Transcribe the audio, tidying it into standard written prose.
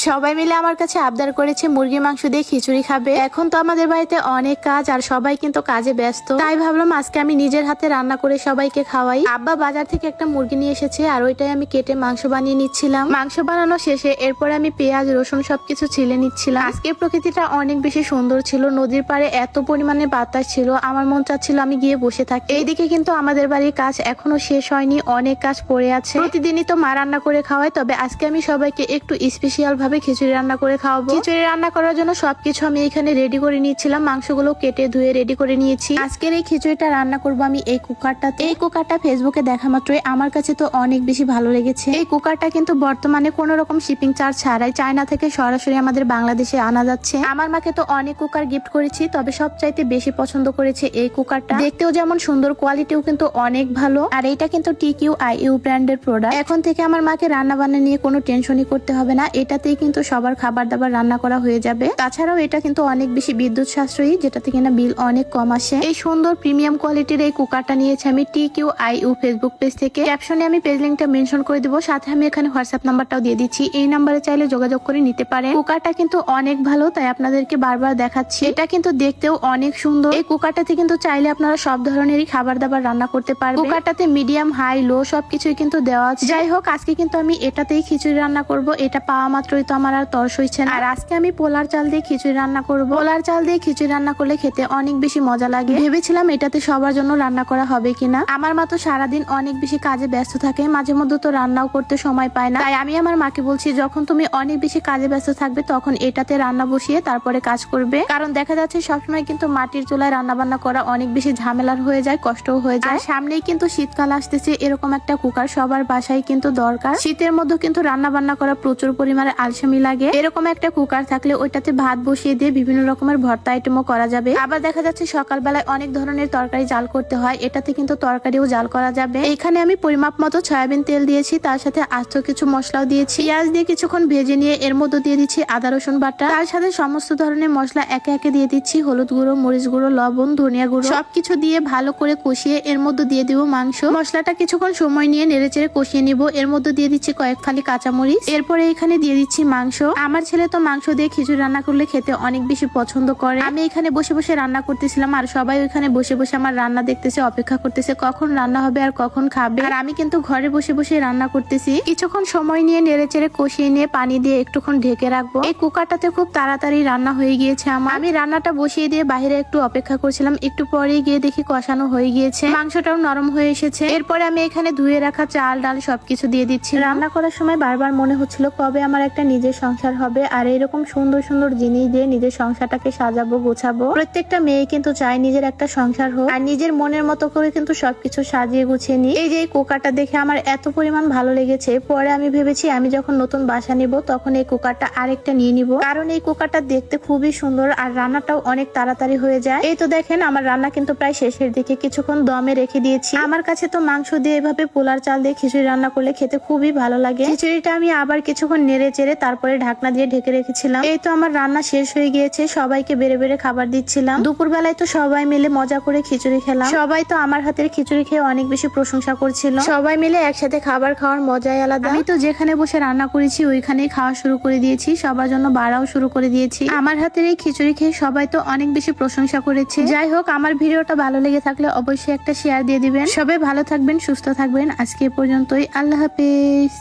সবাই মিলে আমার কাছে আবদার করেছে মুরগির মাংস দিয়ে খিচুড়ি খাবে। এখন তো আমাদের বাড়িতে অনেক কাজ আর সবাই কিন্তু কাজে ব্যস্ত, তাই ভাবলাম আজকে আমি নিজের হাতে রান্না করে সবাইকে খাওয়াই। আব্বা বাজার থেকে একটা মুরগি নিয়ে এসেছে আর ওইটাই আমি কেটে মাংস বানিয়ে নিচ্ছিলাম। মাংস বানানো শেষে এরপরে আমি পেঁয়াজ রসুন সবকিছু ছিলে নিচ্ছিলাম। আজকের প্রকৃতিটা অনেক বেশি সুন্দর ছিল, নদীর পাড়ে এত পরিমাণে বাতাস ছিল, আমার মন চাচ্ছিল আমি গিয়ে বসে থাকি। এইদিকে কিন্তু আমাদের বাড়ির কাজ এখনো শেষ হয়নি, অনেক কাজ পড়ে আছে। প্রতিদিনই তো মা রান্না করে খাওয়ায়, তবে আজকে আমি সবাইকে একটু স্পেশাল ভাবে খিচুড়ি রান্না করে খাওয়াবো। খিচুড়ি রান্না করার জন্য সবকিছু আমি এখানে রেডি করে নিয়েছিলাম, মাংসগুলো কেটে ধুয়ে রেডি করে নিয়েছি। আজকের এই খিচুড়িটা রান্না করবো আমি এই কুকারটাতে। এই কুকারটা ফেসবুকে দেখা মাত্রই আমার কাছে তো অনেক বেশি ভালো লেগেছে। এই কুকারটা কিন্তু বর্তমানে কোনো রকম শিপিং চার্জ ছাড়াই চায়না থেকে সরাসরি আমাদের বাংলাদেশে আনা যাচ্ছে। আমার মাকে তো অনেক কুকার গিফট করেছি, তবে সবচাইতে বেশি পছন্দ করেছে এই কুকারটা। দেখতেও যেমন সুন্দর, কোয়ালিটিও কিন্তু অনেক ভালো। আর এটা কিন্তু TQIU ব্র্যান্ডের প্রোডাক্ট। এখন থেকে আমার মাকে রান্না বান্না নিয়ে কোনো টেনশনই করতে হবে না, এটাতেই কিন্তু সবার খাবার দাবার রান্না করা হয়ে যাবে। তাছাড়াও এটা কিন্তু অনেক বেশি বিদ্যুৎ সাশ্রয়ী, যেটাতে কিনা বিল অনেক কম আসে। এই সুন্দর প্রিমিয়াম কোয়ালিটির এই কুকারটা নিয়েছি আমি TQIU ফেসবুক পেজ থেকে। ক্যাপশনে আমি পেজ লিঙ্কটা মেনশন করে দিব, সাথে আমি এখানে হোয়াটসঅ্যাপ নাম্বারটাও দিয়ে দিচ্ছি, এই নাম্বারে চাইলে যোগাযোগ করে নিতে পারেন। কুকারটা কিন্তু অনেক ভালো, তাই আপনাদেরকে বারবার দেখাচ্ছি। এটা কিন্তু দেখতেও অনেক সুন্দর। এই কুকারটাতে কিন্তু চাইলে আপনারা সব ধরনেরই খাবার দাবার রান্না করতে পারবেন। কুকারটাতে মিডিয়াম হাই লো সবকিছুই কিন্তু দেওয়া আছে। যাই হোক, আজকে কিন্তু আমি এটাতেই খিচুড়ি রান্না করব। এটা পাওয়া মাত্রই তো আমার আর তরস হইছে না। আর আজকে আমি পোলার চাল দিয়ে খিচুড়ি রান্না করব। পোলার চাল দিয়ে খিচুড়ি রান্না করলে খেতে অনেক বেশি মজা লাগে। ভেবেছিলাম এটাতে সবার জন্য রান্না করা হবে কিনা। আমার মা তো সারাদিন অনেক বেশি কাজে ব্যস্ত থাকে, মাঝে মধ্যে তো রান্নাও করতে সময় পায় না। তাই আমি আমার মাকে বলছি, যখন তুমি অনেক বেশি কাজে ব্যস্ত থাকবে তখন এটাতে রান্না বসিয়ে তারপরে কাজ করবে। কারণ দেখা যাচ্ছে সবসময় কিন্তু মাটির চুলায় রান্না বান্না করা অনেক বেশি ঝামেলার হয়ে যায়, কষ্টও হয়ে যায়। সামনেই কিন্তু শীতকাল আসতেছে, এরকম একটা কুকার সবার বাসায় কিন্তু দরকার। শীতের মধ্যে কিন্তু রান্না বান্না করা প্রচুর পরিমাণে আলসেমি লাগে। এরকম একটা কুকার থাকলে ওইটাতে ভাত বসিয়ে দিয়ে বিভিন্ন রকমের ভর্তা আইটেমও করা যাবে। আবার দেখা যাচ্ছে সকালবেলায় অনেক ধরনের তরকারি জাল করতে হয়, এটাতে কিন্তু তরকারিও জাল করা যাবে। এখানে আমি পরিমাপ মতো সয়াবিন তেল দিয়েছি, তার সাথে আস্ত কিছু মশলাও দিয়েছি। পেঁয়াজ দিয়ে কিছুক্ষণ ভেজে নিয়ে এর মধ্যে দিয়ে দিচ্ছি আদা রসুন বাটা, তার সাথে সমস্ত ধরনের মশলা একে একে দিয়ে দিচ্ছি। হলুদ গুঁড়ো, মরিচ গুঁড়ো, লবণ, ধনিয়া গুঁড়ো সবকিছু দিয়ে ভালো করে কষিয়ে এর মধ্যে দিয়ে দিব মাংস। মশলাটা কিছুক্ষণ সময় নিয়ে নেড়েচেড়ে কষিয়ে নিব। এর মধ্যে দিয়ে দিচ্ছি কয়েক ফালি কাঁচামরিচ। এরপরে এখানে দিয়ে দিচ্ছি মাংস। আমার ছেলে তো মাংস দিয়ে খিচুড়ি রান্না করলে খেতে অনেক বেশি পছন্দ করে। আমি এখানে বসে বসে রান্না করতেছিলাম আর সবাই ওইখানে বসে বসে আমার রান্না দেখতেছে, অপেক্ষা করতেছে কখন রান্না হবে আর কখন খাবে। আর আমি কিন্তু ঘরে বসে বসে রান্না করতেছি। কিছুক্ষণ সময় নিয়ে নেড়েচেড়ে কষিয়ে নিয়ে পানি দিয়ে একটুক্ষণ ঢেকে রাখবো। এই কুকারটাতে খুব তাড়াতাড়ি রান্না হয়ে গিয়েছে আমার। আমি রান্নাটা বসিয়ে দিয়ে বাইরে একটু অপেক্ষা করছিলাম, একটু পরে গিয়ে দেখি কষানো হয়ে গিয়েছে, মাংসটাও নরম হয়ে এসেছে। এরপরে আমি এখানে ধুয়ে রাখা চাল ডাল সবকিছু দিয়ে দিচ্ছি। রান্না করার সময় বারবার মনে হচ্ছিল কবে আমার একটা নিজের সংসার হবে আর এরকম সুন্দর সুন্দর জিনিস দিয়ে নিজের সংসারটাকে সাজাবো গোছাবো। প্রত্যেকটা মেয়ে কিন্তু চায় নিজের একটা সংসার হোক আর নিজের মনের মতো করে কিন্তু সবকিছু সাজিয়ে গুছিয়ে নি। এই যে এই কুকারটা দেখে আমার এত পরিমাণ ভালো লেগেছে, পরে আমি ভেবেছি আমি যখন নতুন বাসা নিব তখন এই কুকারটা আরেকটা নিয়ে নিব, কারণ এই কুকারটা দেখতে খুবই সুন্দর আর রান্নাটাও অনেক তাড়াতাড়ি হয়ে যায়। এই তো দেখেন আমার রান্না কিন্তু প্রায় শেষের দিকে, কিছুক্ষণ দমে রেখে দিয়েছি। আমার কাছে তো মাংস দিয়ে এভাবে পোলার চাল দিয়ে খিচুড়ি রান্না করলে খেতে খুবই ভালো লাগে। খিচুড়িটা আমি আবার কিছুক্ষণ নেড়ে চেড়ে তারপরে ঢাকনা দিয়ে ঢেকে রেখেছিলাম। এই তো আমার রান্না শেষ হয়ে গিয়েছে, সবাইকে বেড়ে বেড়ে খাবার দিচ্ছিলাম। দুপুর বেলায় তো সবাই মিলে মজা করে খিচুড়ি খেলাম। সবাই তো আমার হাতের খিচুড়ি খেয়ে অনেক বেশি প্রশংসা করছিল। সবাই মিলে একসাথে খাবার খাওয়ার মজাই আলাদা। আমি তো যেখানে বসে রান্না করেছি ওইখানেই খাওয়া শুরু করে দিয়েছি, সবার জন্য বাড়াও শুরু করে দিয়েছি। আমার হাতের এই খিচুড়ি খেয়ে সবাই তো অনেক বেশি প্রশংসা করেছে। যাই হোক, আমার ভিডিওটা ভালো লেগে থাকলে অবশ্যই একটা শেয়ার দিয়ে দিবেন। সবাই ভালো থাকবেন, সুস্থ থাকবেন। আজকে এ পর্যন্তই, আল্লাহ হাফেজ।